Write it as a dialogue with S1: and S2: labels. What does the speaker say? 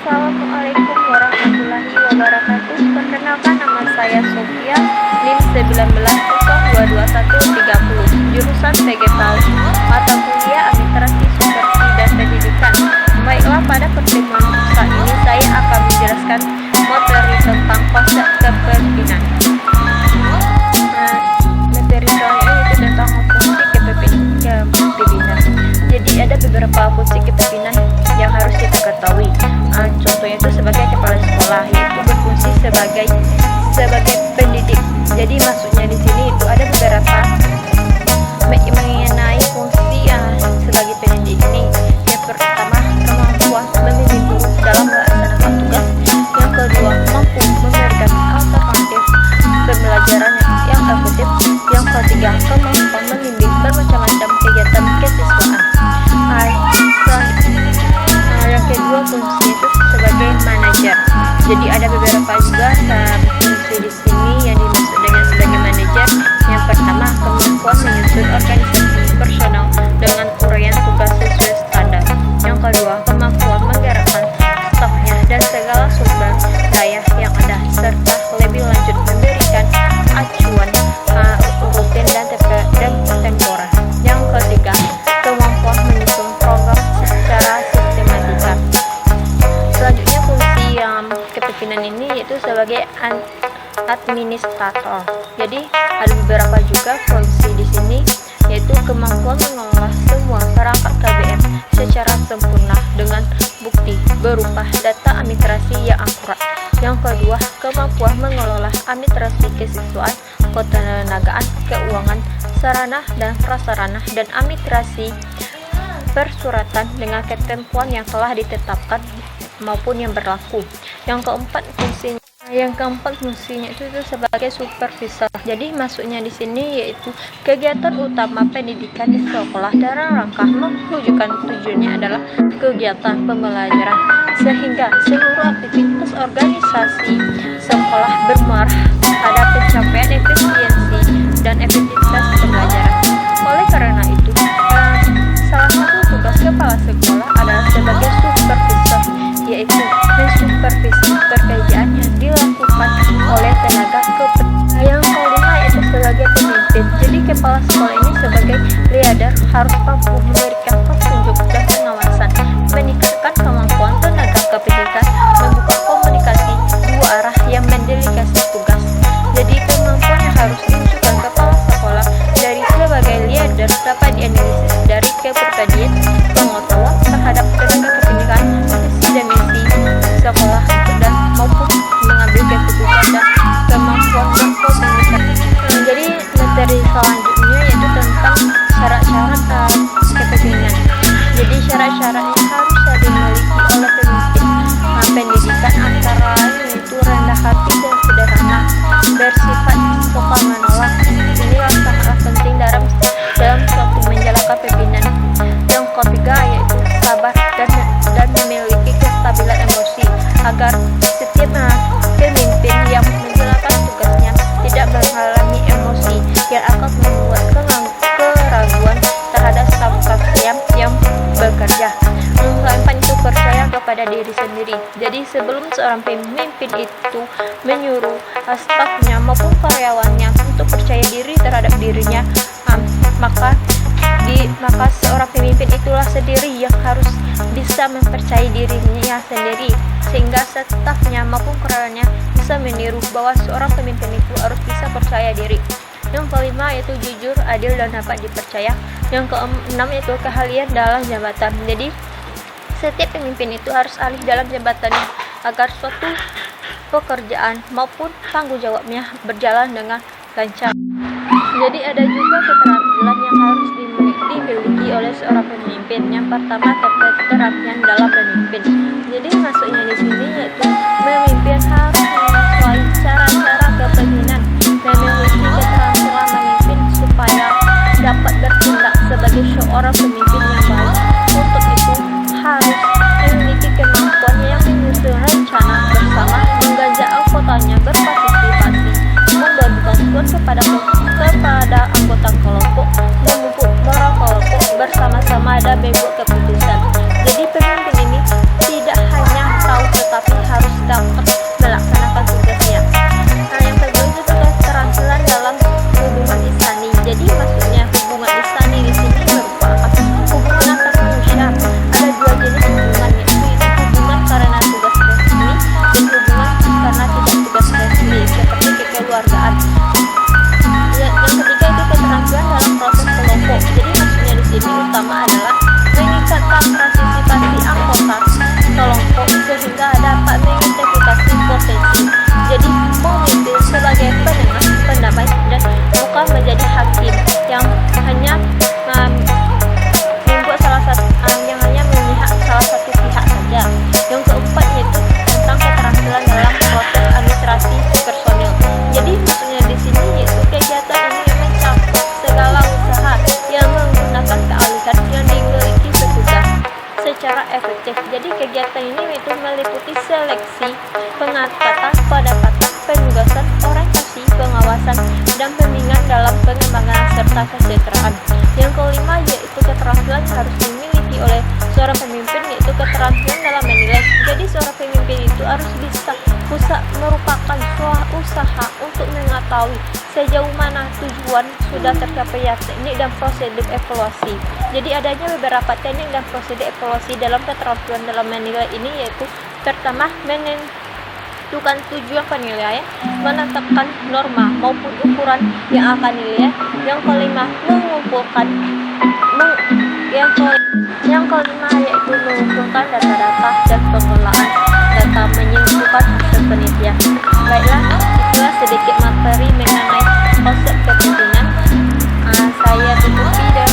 S1: Assalamualaikum warahmatullahi wabarakatuh. Perkenalkan, nama saya Sofia, NIM 19022130, jurusan PG PAUD, mata kuliah Administrasi Supervisi dan Pendidikan. Baiklah, pada pertemuan saat ini saya akan menjelaskan materi tentang konsep kepemimpinan. Materi soalnya itu tentang fungsi kepemimpinan. Jadi ada beberapa fungsi kepemimpinan yang harus kita ketahui. Contohnya itu sebagai kepala sekolah, yaitu berfungsi sebagai pendidik. Jadi maksudnya di sini itu ada beberapa mengenai fungsi sebagai pendidik ini. Yang pertama, kemampuan memimpin guru dalam melaksanakan tugas. Yang kedua, mampu memberikan alternatif pembelajaran yang efektif. Yang ketiga, kemampuan membimbing bermacam-macam kegiatan kesiswaan. Yang kedua, fungsi itu sebagai manajer. Jadi ada beberapa juga fungsi di sini yang dimaksud dengan sebagai manajer. Yang pertama, kemampuan menyusun organisasi personal dengan uraian tugas sesuai standar. Yang kedua, kemampuan menggerakkan stafnya dan segala sumber daya yang ada, serta lebih lanjut memberikan acuan rutin dan temporer. Yang ketiga, kemampuan menyusun program secara sistematika. Selanjutnya, fungsi kepemimpinan ini yaitu sebagai administrator. Jadi ada beberapa juga fungsi di sini, yaitu kemampuan mengelola semua perangkat KBM secara sempurna dengan bukti berupa data administrasi yang akurat. Yang kedua, kemampuan mengelola administrasi kesiswaan, ketenagaan, keuangan, sarana dan prasarana, dan administrasi persuratan dengan ketentuan yang telah ditetapkan maupun yang berlaku. Yang keempat fungsinya itu sebagai supervisor. Jadi maksudnya di sini yaitu kegiatan utama pendidikan di sekolah dalam rangka mewujudkan tujuannya adalah kegiatan pembelajaran, sehingga seluruh aktivitas organisasi sekolah bermuara pada pencapaian efisiensi dan efektivitas pembelajaran. Oleh karena itu, salah satu tugas kepala sekolah adalah sebagai supervisor, yaitu mensupervisi pekerjaan yang dilakukan oleh tenaga kependidikan. Yang kelima yaitu sebagai pemimpin. Jadi kepala sekolah ini sebagai leader harus mampu memberikan petunjuk dan pengawasan, meningkatkan kemampuan tenaga kependidikan, membuka komunikasi dua arah yang mendelegasi tugas. Jadi kemampuan yang harus ditunjukkan kepala sekolah dari sebagai leader dapat dianalisis dari kepribadian, pengetahuan terhadap tenaga kependidikan, visi dan misi sekolah, dan maupun mengambil keputusan dan kemampuan berkomunikasi. Jadi materi selanjutnya yaitu tentang syarat-syarat kepemimpinan. Jadi syarat-syarat yang harus dimiliki oleh pemimpin pendidikan antara lain yaitu rendah hati dan sederhana, bersifat suka menolak. Ini sangatlah penting dalam suatu menjalankan pembinaan. Yang ketiga yaitu sabar dan memiliki kestabilan emosi, agar setiap pemimpin yang menjalankan tugasnya tidak mengalami emosi yang akan membuat keraguan terhadap staf-stafnya yang bekerja. Keempat itu percaya kepada diri sendiri. Jadi sebelum seorang pemimpin itu menyuruh stafnya maupun karyawannya untuk percaya diri terhadap dirinya, maka seorang pemimpin itulah sendiri yang harus bisa mempercayai dirinya sendiri, sehingga stafnya maupun karyawannya bisa meniru bahwa seorang pemimpin itu harus bisa percaya diri. Yang kelima yaitu jujur, adil, dan dapat dipercaya. Yang keenam yaitu keahlian dalam jabatan. Jadi setiap pemimpin itu harus ahli dalam jabatannya agar suatu pekerjaan maupun tanggung jawabnya berjalan dengan lancar. Jadi ada juga keterampilan yang harus dimiliki oleh seorang pemimpin. Yang pertama, keterampilan dalam memimpin. Jadi maksudnya di sini yaitu memimpin harus menyesuaikan cara-cara kepemimpinan, memiliki keterampilan memimpin supaya dapat bertindak sebagai seorang pemimpin yang baik. Untuk itu harus memiliki kemampuan yang menyusun rencana bersama, mengajak anggotanya berpartisipasi, memberi bantuan kepada anggota kelompok, memupuk moral kelompok bersama-sama dan membuat keputusan. Jadi pemimpin ini tidak hanya tahu pertama adalah meningkatkan partisipasi anggota kelompok sehingga dapat mengidentifikasi potensi. Jadi pemimpin sebagai penengah, pendamai, dan bukan menjadi hakim yang hanya membuat yang hanya memihak salah satu pihak saja. Yang keempat yaitu tentang keterampilan dalam proses administrasi personil. Jadi maksudnya di sini yaitu kegiatan ini mencakup segala usaha yang menggunakan keahlian yang dimiliki petugas secara efektif. Jadi kegiatan ini itu meliputi seleksi, pengangkatan, pendapatan, penugasan, orientasi, pengawasan, dan pembimbingan dalam pengembangan serta kesejahteraan. Yang kelima yaitu keterampilan yang harus dimiliki oleh seorang pemimpin yaitu keterampilan dalam menilai. Jadi seorang pemimpin itu harus bisa merupakan sebuah usaha untuk mengetahui sejauh mana tujuan sudah tercapai ya teknik dan prosedur evaluasi. Jadi adanya beberapa teknik dan prosedur evaluasi dalam keterampilan dalam menilai ini yaitu pertama menentukan tujuan penilaian, menetapkan norma maupun ukuran yang akan dinilai. Yang kelima mengumpulkan yang kelima yaitu mengumpulkan data-data dan pengelolaan data menyimpulkan hasil penelitian. Baiklah, itulah sedikit materi mengenai konsep kepemimpinan. Saya tutupi dengan